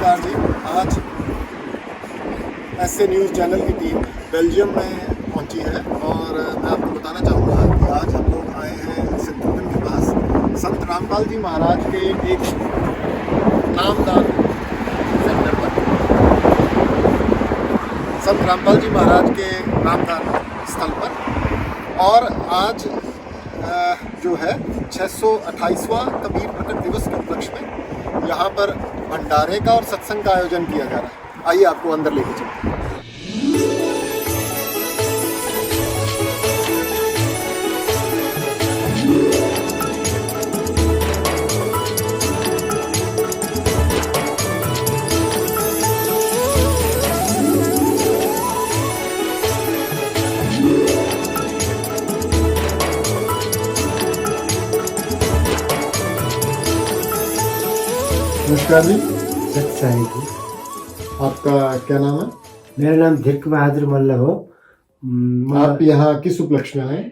नमस्कार जी। आज ऐसे न्यूज़ चैनल की टीम बेल्जियम में पहुंची है और मैं आपको बताना चाहूँगा कि आज हम लोग आए हैं सिद्धूधन के पास संत रामपाल जी महाराज के एक नामदान सेंटर पर। संत रामपाल जी महाराज के नामदान स्थल पर। और आज जो है 628वां कबीर प्रकट दिवस के उपलक्ष्य में यहाँ पर भंडारे का और सत्संग का आयोजन किया जा रहा है। आइए आपको अंदर लेके चलते हैं। नमस्कार जी। सत्साई जी। आपका क्या नाम है? मेरा नाम धीरक बहादुर मल्ल हो। आप यहाँ किस उपलक्ष्य में आए?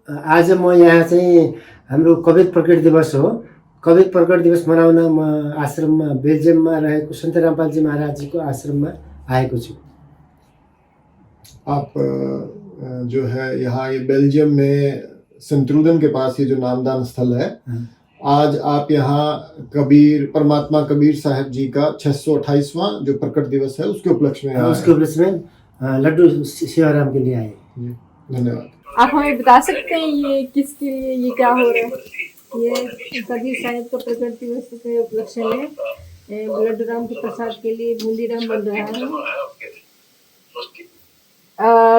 आज म यहाँ चाहिँ हाम्रो कबीर प्रकट दिवस हो। कबीर प्रकट दिवस मनाउन म आश्रममा बेल्जियममा रहेको सन्त रामपालजी महाराजजीको आश्रममा आएको छु। आप जो है यहाँ ये बेल्जियम में सिद्धूधन के पास ये जो नामदान स्थल है, आज आप यहाँ कबीर परमात्मा कबीर साहब जी का 628वां जो प्रकट दिवस है उसके उपलक्ष्य में उसके उपलक्ष्य में लड्डू शिवराम के लिए आए। धन्यवाद। आप हमें बता सकते हैं ये किसके लिए, ये क्या हो रहा है? ये कबीर साहब का प्रकट दिवस के उपलक्ष्य में लड्डू राम के प्रसाद के लिए बूंदी राम बन रहा है।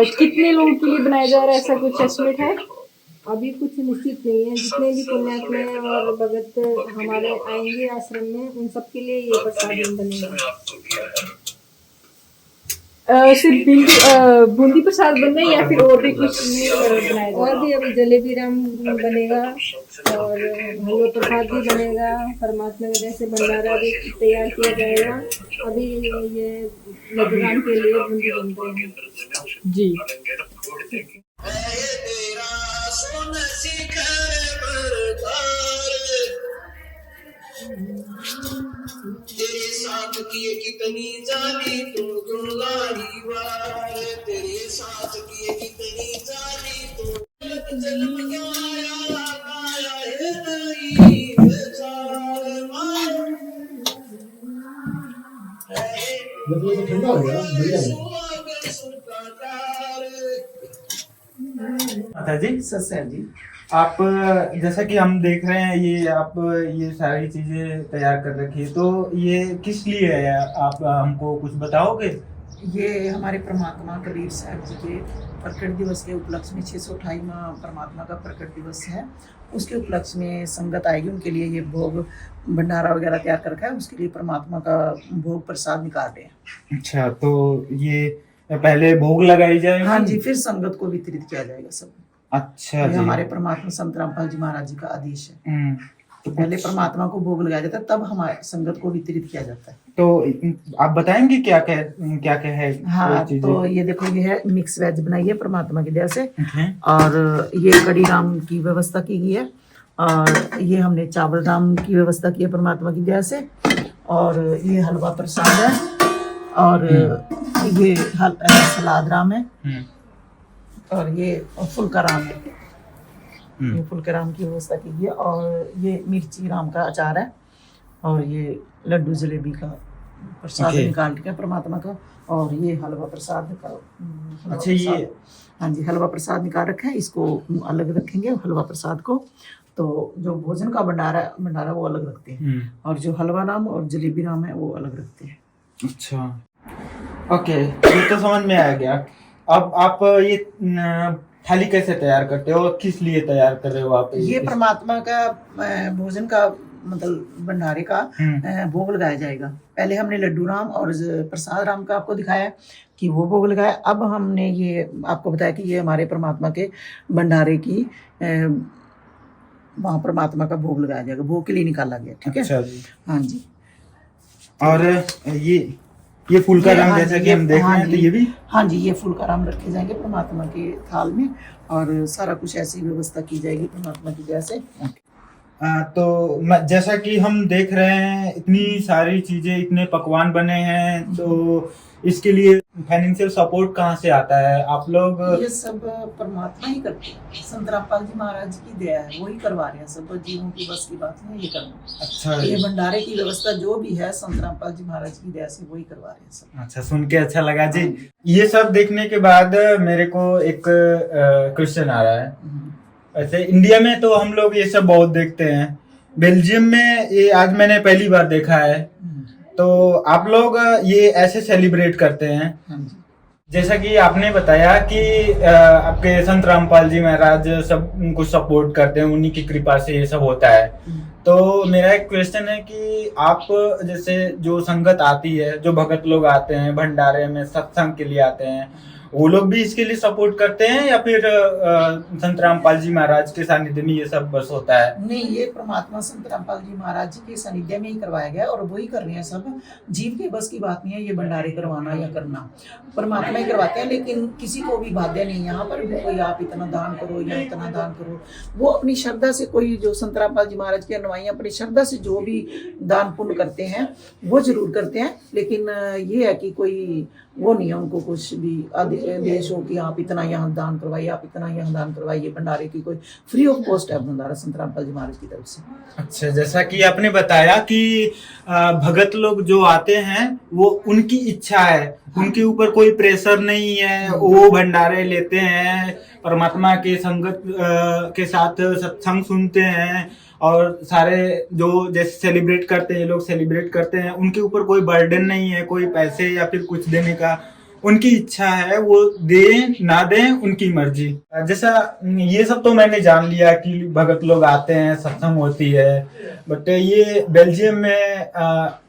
कितने लोगों के लिए बनाया जा रहा है, ऐसा कुछ एस्टिमेट है? अभी कुछ निश्चित नहीं है। जितने भी पुण्यात्मा और भगत हमारे आएंगे आश्रम में, उन सब के लिए ये प्रसाद बनेगा। सिर्फ बूंदी प्रसाद बनना है या फिर और भी कुछ बनाएगा? और भी अभी जलेबी राम बनेगा और हलवा प्रसाद भी बनेगा। परमात्मा के जैसे भंडारा भी तैयार किया जाएगा। अभी ये लड्डू राम के लिए बूंदी बन रहे हैं जी। तेरे साथ किए कितनी जानी तू गुणगारी वार, तेरे साथ किए कितनी जानी तू जन्म गाया गाया है तेरी बेचार मार। ठंडा हो गया। माता जी, सत्सर जी, आप जैसा कि हम देख रहे हैं ये आप ये सारी चीजें तैयार कर रखी है, तो ये किस लिए है? आप हमको कुछ बताओगे? ये हमारे परमात्मा कबीर साहब जी के प्रकट दिवस के उपलक्ष्य में 628वां परमात्मा का प्रकट दिवस है, उसके उपलक्ष्य में संगत आएगी, उनके लिए ये भोग भंडारा वगैरह तैयार कर रखा है। उसके लिए परमात्मा का भोग प्रसाद निकाल रहे हैं। अच्छा, तो ये पहले भोग लगाई जाएगी? हाँ जी, फिर संगत को वितरित किया जाएगा सब। अच्छा जी। हमारे परमात्मा संत रामपाल जी महाराज जी का आदेश है। तो पहले परमात्मा को भोग लगाया जाता है, तब हमारे संगत को वितरित किया जाता है। तो आप बताएंगे क्या क्या है? हाँ, तो ये देखो, ये है मिक्स वेज बनाई है परमात्मा की दया से, और ये कड़ी राम की व्यवस्था की गई है, और ये हमने चावल राम की व्यवस्था की है परमात्मा की दया से, और ये हलवा प्रसाद है, और ये सलाद राम है, और ये फुल्का राम है। ये फुल्का राम की व्यवस्था की है, और ये मिर्ची राम का अचार है, और ये लड्डू जलेबी का प्रसाद निकाल के परमात्मा का, और ये हलवा प्रसाद का। अच्छा, ये हाँ जी, हलवा प्रसाद निकाल रखा है, इसको अलग रखेंगे हलवा प्रसाद को। तो जो भोजन का भंडारा वो अलग रखते हैं, और जो हलवा राम और जलेबी राम है वो अलग रखते हैं। अच्छा, ओके, ये तो समझ में आ गया। अब आप ये थाली कैसे तैयार करते हो, किस लिए तैयार कर रहे हो आप? ये परमात्मा का भोजन का मतलब भंडारे का भोग लगाया जाएगा। पहले हमने लड्डू राम और प्रसाद राम का आपको दिखाया कि वो भोग लगाया। अब हमने ये आपको बताया कि ये हमारे परमात्मा के भंडारे की वहाँ परमात्मा का भोग लगाया जाएगा, भोग के लिए निकाला गया। ठीक है? अच्छा जी। हाँ जी। और ये फूल का राम जैसा कि हम देख रहे हैं, तो ये भी? हाँ जी, ये फूल का राम रखे जाएंगे परमात्मा के थाल में, और सारा कुछ ऐसी व्यवस्था की जाएगी परमात्मा की जैसे। तो जैसा कि हम देख रहे हैं इतनी सारी चीजें, इतने पकवान बने हैं, तो इसके लिए फाइनेंशियल सपोर्ट कहाँ से आता है? आप लोग ये सब परमात्मा ही करते हैं, संत रामपाल जी महाराज की दया है, वही करवा रहे हैं सब, जीवों की बस की बात नहीं ये करना। अच्छा, ये भंडारे की व्यवस्था जो भी है संत रामपाल जी महाराज की दया से वही करवा रहे हैं सब। अच्छा, सुन के अच्छा लगा जी। ये सब देखने के बाद मेरे को एक क्वेश्चन आ रहा है। ऐसे इंडिया में तो हम लोग ये सब बहुत देखते हैं, बेल्जियम में ये आज मैंने पहली बार देखा है, तो आप लोग ये ऐसे सेलिब्रेट करते हैं। हाँ जी। जैसा कि आपने बताया कि आपके संत रामपाल जी महाराज सब उनको सपोर्ट करते हैं, उन्हीं की कृपा से ये सब होता है। तो मेरा एक क्वेश्चन है कि आप जैसे जो संगत आती है, जो भगत लोग आते हैं भंडारे में सत्संग के लिए आते हैं, वो लोग भी इसके लिए सपोर्ट करते हैं या फिर संत रामपाल जी महाराज के सानिध्य में ये सब बस होता है? नहीं, ये परमात्मा संत रामपाल जी महाराज जी के सानिध्य में ही करवाया गया और वही कर रहे हैं सब। जीव के बस की बात नहीं है ये भंडारे करवाना या करना, परमात्मा ही करवाते हैं। लेकिन किसी को भी बाध्य नहीं, यहाँ पर भी कोई आप इतना दान करो या इतना दान करो, वो अपनी श्रद्धा से, कोई जो संत रामपाल जी महाराज के अनुयायी अपनी श्रद्धा से जो भी दान पुण्य करते हैं वो जरूर करते हैं। लेकिन ये है कि कोई वो नहीं है उनको कुछ भी आदेश हो कि आप इतना यहाँ दान करवाइए, आप इतना यहाँ दान करवाइए। भंडारे की कोई फ्री ऑफ कॉस्ट है भंडारा संत रामपाल जी महाराज की तरफ से। अच्छा, जैसा कि आपने बताया कि भगत लोग जो आते हैं वो उनकी इच्छा है, उनके ऊपर कोई प्रेशर नहीं है, वो भंडारे लेते हैं, परमात्मा के संगत के साथ सत्संग सुनते हैं और सारे जो जैसे सेलिब्रेट करते हैं, लोग सेलिब्रेट करते हैं, उनके ऊपर कोई बर्डन नहीं है, कोई पैसे या फिर कुछ देने का। उनकी इच्छा है, वो दें ना दें उनकी मर्जी। जैसा ये सब तो मैंने जान लिया कि भगत लोग आते हैं, सत्संग होती है, बट ये बेल्जियम में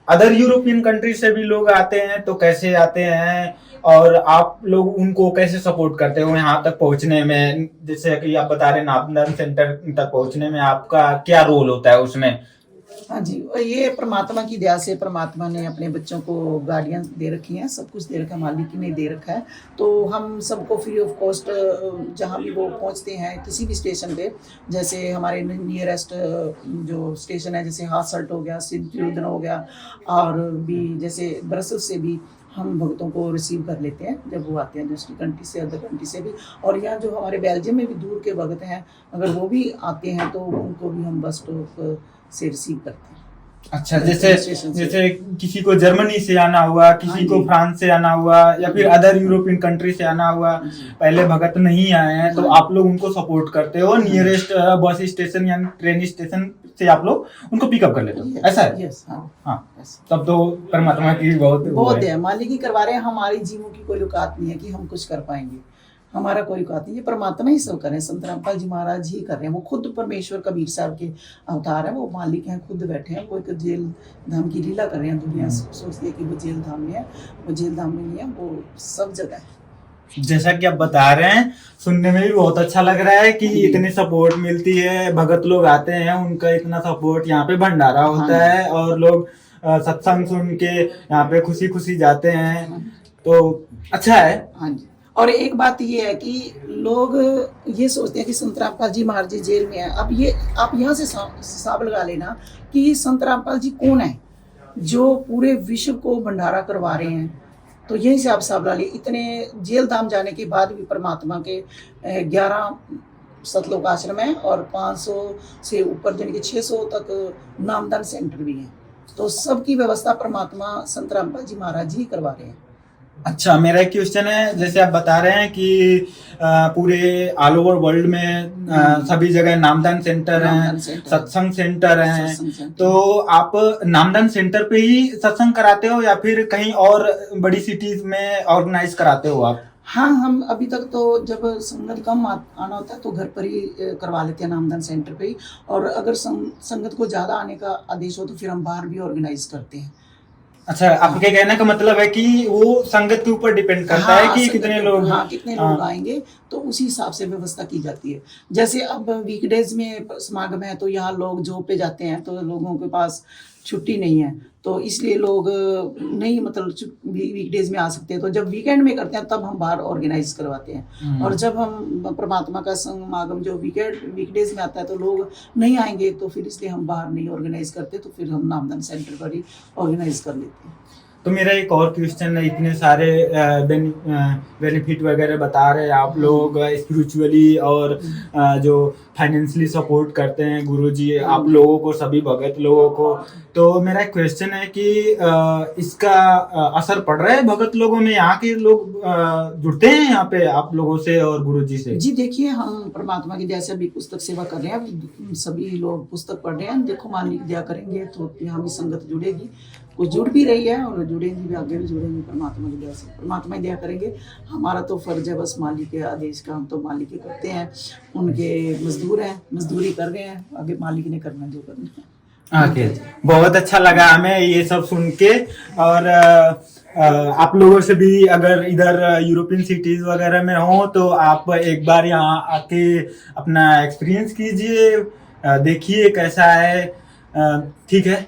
अदर यूरोपियन कंट्री से भी लोग आते हैं, तो कैसे आते हैं और आप लोग उनको कैसे सपोर्ट करते हो यहाँ तक पहुंचने में? जैसे कि आप बता रहे नामदान सेंटर तक पहुंचने में आपका क्या रोल होता है उसमें? हाँ जी, ये परमात्मा की दया से परमात्मा ने अपने बच्चों को गाड़ियाँ दे रखी हैं, सब कुछ दे रखा है, मालिक ने दे रखा है। तो हम सबको फ्री ऑफ कॉस्ट जहाँ भी वो पहुँचते हैं किसी भी स्टेशन पे, जैसे हमारे नियरेस्ट जो स्टेशन है जैसे हासल्ट हो गया, सिंथ हो गया, और भी जैसे ब्रसेल्स से भी हम भक्तों को रिसीव कर लेते हैं जब वो आते हैं दूसरी कंट्री से, अदर कंट्री से भी। और यहाँ जो हमारे बेल्जियम में भी दूर के भक्त हैं, अगर वो भी आते हैं तो उनको भी हम बस स्टॉप से रिसीव करते हैं। अच्छा, जैसे किसी को जर्मनी से आना हुआ, किसी को फ्रांस से आना हुआ या फिर अदर यूरोपियन कंट्री से आना हुआ, पहले भगत नहीं आए हैं, तो आप लोग उनको सपोर्ट करते हो, नियरेस्ट बस स्टेशन या ट्रेन स्टेशन से आप लोग उनको पिकअप कर लेते हो, ऐसा है? यस, हाँ, तब तो परमात्मा की बहुत है, मालिक ही करवा रहे हैं। हमारी जीवों की कोई औकात नहीं है कि हम कुछ कर पाएंगे, हमारा कोई औकात नहीं, ये परमात्मा ही सब कर रहे हैं, संत रामपाल जी महाराज ही कर रहे हैं। वो खुद परमेश्वर कबीर साहब के अवतार हैं, वो मालिक हैं, खुद बैठे हैं, वो एक जेल धाम की लीला कर रहे हैं। दुनिया सोचती है कि वो जेल धाम में है, वो जेल धाम में नहीं है, वो सब जगह है। जैसा कि आप बता रहे हैं, सुनने में भी बहुत अच्छा लग रहा है कि इतनी सपोर्ट मिलती है, भगत लोग आते हैं, उनका इतना सपोर्ट, यहाँ पे भंडारा होता है और लोग सत्संग सुन के यहाँ पे खुशी खुशी जाते हैं, तो अच्छा है। हाँ जी, और एक बात ये है कि लोग ये सोचते हैं कि संत रामपाल जी महाराज जी जेल में है। अब ये आप यहाँ से हिसाब लगा लेना कि संत रामपाल जी कौन है जो पूरे विश्व को भंडारा करवा रहे हैं, तो यही से आप हिसाब लगा लिए। इतने जेल धाम जाने के बाद भी परमात्मा के 11 सतलोक आश्रम है और 500 से ऊपर यानी कि 600 तक नामदान सेंटर भी हैं, तो सबकी व्यवस्था परमात्मा संत रामपाल जी महाराज जी करवा रहे हैं। अच्छा, मेरा एक क्वेश्चन है, जैसे आप बता रहे हैं कि पूरे ऑल ओवर वर्ल्ड में सभी जगह नामदान सेंटर हैं, सत्संग सेंटर हैं, तो आप नामदान सेंटर पे ही सत्संग कराते हो या फिर कहीं और बड़ी सिटीज में ऑर्गेनाइज कराते हो आप? हाँ, हम अभी तक तो जब संगत कम आना होता है तो घर पर ही करवा लेते हैं नामदान सेंटर पे ही, और अगर संगत को ज़्यादा आने का आदेश हो तो फिर हम बाहर भी ऑर्गेनाइज करते हैं। अच्छा, आपके कहने का मतलब है कि वो संगत के ऊपर डिपेंड करता है कि कितने लोग, कितने लोग आएंगे, तो उसी हिसाब से व्यवस्था की जाती है। जैसे अब वीकडेज में समागम है तो यहाँ लोग जॉब पे जाते हैं, तो लोगों के पास छुट्टी नहीं है, तो इसलिए लोग नहीं मतलब वीकडेज में आ सकते हैं। तो जब वीकेंड में करते हैं तब हम बाहर ऑर्गेनाइज करवाते हैं। और जब हम परमात्मा का समागम जो वीकडेज में आता है तो लोग नहीं आएंगे, तो फिर इसलिए हम बाहर नहीं ऑर्गेनाइज करते, तो फिर हम नामदान सेंटर पर ही ऑर्गेनाइज कर लेते हैं। तो मेरा एक और क्वेश्चन है, इतने सारे बेनिफिट वगैरह बता रहे हैं आप लोग, स्पिरिचुअली और जो फाइनेंशियली सपोर्ट करते हैं गुरुजी आप लोगों को, सभी भगत लोगों को। तो मेरा एक क्वेश्चन है कि इसका असर पड़ रहा है भगत लोगों में? यहाँ के लोग जुड़ते हैं यहाँ पे आप लोगों से और गुरुजी से? जी देखिए, हम परमात्मा की दया से अभी पुस्तक सेवा कर रहे हैं, सभी लोग पुस्तक पढ़ रहे हैं। देखो मालिक दया करेंगे तो यहाँ भी संगत जुड़ेगी, कुछ जुड़ भी रही है और जुड़ेंगी भी, आगे भी जुड़ेंगे परमात्मा की दया से। परमात्मा की दया करेंगे, हमारा तो फर्ज है बस मालिक के आदेश का, हम तो मालिक के करते हैं, उनके मजदूर हैं, मजदूरी कर रहे हैं, आगे मालिक ने करना जो करना है। ओके, बहुत अच्छा लगा हमें ये सब सुन के। और आप लोगों से भी अगर इधर यूरोपियन सिटीज वगैरह में हो तो आप एक बार यहाँ आके अपना एक्सपीरियंस कीजिए, देखिए कैसा है। ठीक है,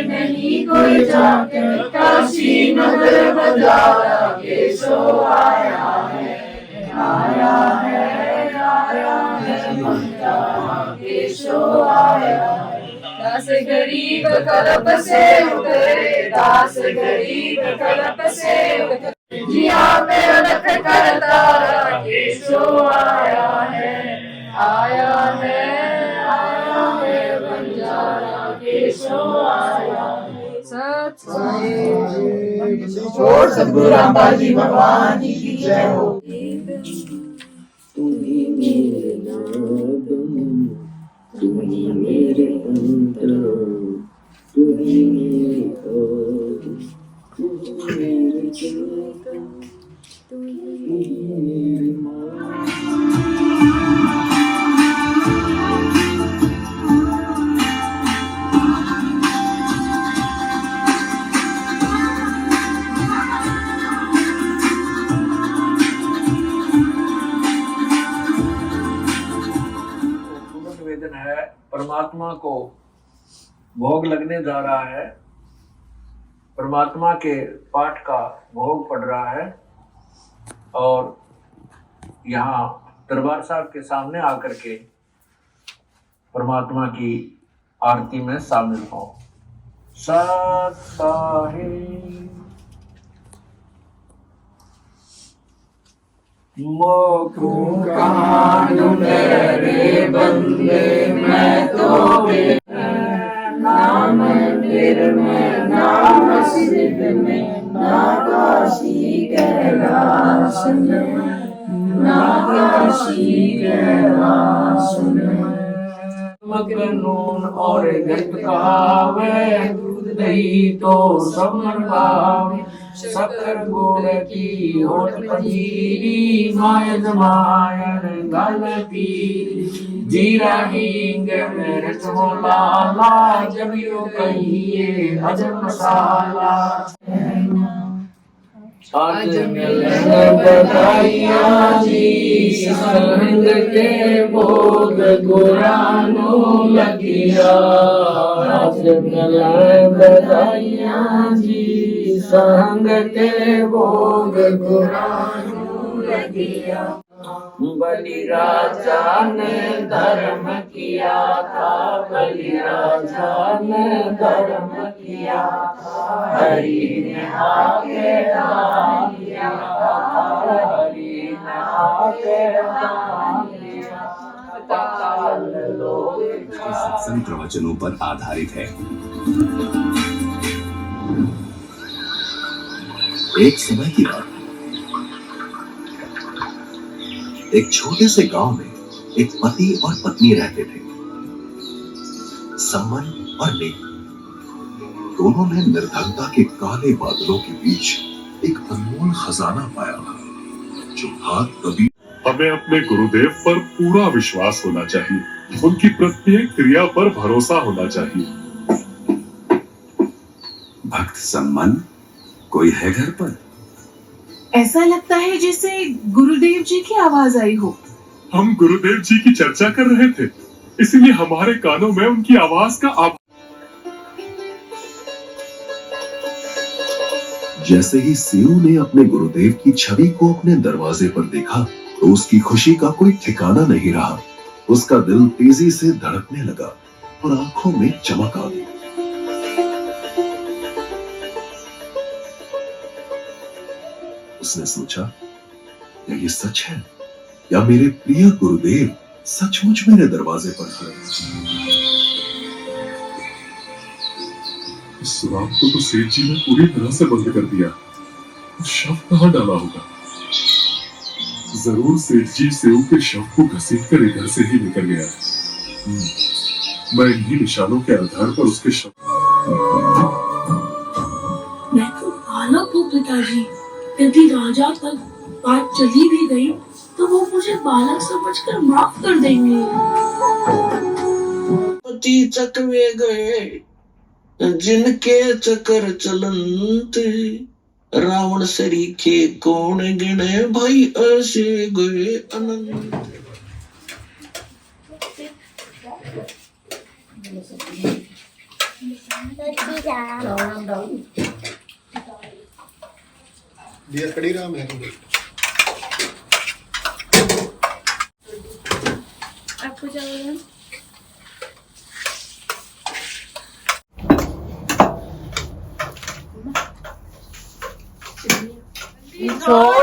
नहीं कोई जाके काशी नगर बजारा केशो आया है, आया है, आया है बंजारा केशो आया है। दास गरीब कल्प से उतरे, दास गरीब कल्प से उतरे, जिया पे रख कर तारा केशो आया है, आया है, आया है बंजारा केशो आया है। छोड़ सद्गुरु रामपाल जी भगवान जी की जय हो। तू ही मेरे नादम, तू ही मेरे अंतराम, तू ही मेरे आदम, तू ही मेरे चेतन, तू ही मेरे मान। है, परमात्मा को भोग लगने जा रहा है, परमात्मा के पाठ का भोग पड़ रहा है और यहाँ दरबार साहब के सामने आकर के परमात्मा की आरती में शामिल हो। सत साहिब मोकू कहाँ ढूंढे रे बंदे, मैं तो ना मंदिर में, ना मस्जिद में, ना काशी कैलाश में, ना काशी कैलाश में। नून और गट खावे, दूध दही तो सब मन भावे, शक्कर गुड़ की होठ पंजीरी, माय जमायन गल पीरी, जीरा हींग मिर्च हो लाला, जब यू कहिए हजम मसाला। आज मिलन बधाइयाँ जी, संग के भोग गुरानो लगिया। आज मिलन बधाइयाँ जी, संग के भोग गुरानो लगिया। बलि राजा ने धर्म किया था, बलि राजा ने धर्म किया था, हरि ने आके दान किया, हरि ने आके दान किया। पाताल लोक इसके सत्संग प्रवचनों पर आधारित है। एक समय की बात, एक छोटे से गांव में एक पति और पत्नी रहते थे। सम्मन और नेक दोनों ने निर्धनता के काले बादलों के बीच एक अनमोल खजाना पाया। जो था कबीर। हमें अपने गुरुदेव पर पूरा विश्वास होना चाहिए, उनकी प्रत्येक क्रिया पर भरोसा होना चाहिए। भक्त सम्मान कोई है घर पर? ऐसा लगता है जैसे गुरुदेव जी की आवाज आई हो। हम गुरुदेव जी की चर्चा कर रहे थे, इसलिए हमारे कानों में उनकी आवाज का जैसे ही सेऊ ने अपने गुरुदेव की छवि को अपने दरवाजे पर देखा तो उसकी खुशी का कोई ठिकाना नहीं रहा। उसका दिल तेजी से धड़कने लगा और आंखों में चमक आ गई। उसने सोचा, क्या ये सच है? या मेरे प्रिय गुरुदेव सचमुच मेरे दरवाजे पर खड़े हैं? इस सुराग को तो सेठ जी ने पूरी तरह से बंद कर दिया। शव कहाँ डाला होगा? जरूर सेठ जी सेऊ के शव को घसीट कर इधर से ही निकल गया। मैं इन्हीं निशानों के आधार पर उसके शव। मैं तो बालक हूँ पिताजी, यदि राजा तक बात चली भी गई तो वो मुझे बालक समझकर माफ कर देंगे। पति चकवे गए जिनके चक्कर चलंत, रावण सरीखे कौन गिने भाई ऐसे गए अनंत। डियर कड़ी राम है आपको चाहिए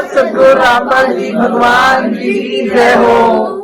सदगुरु रामपाल जी भगवान की जय हो।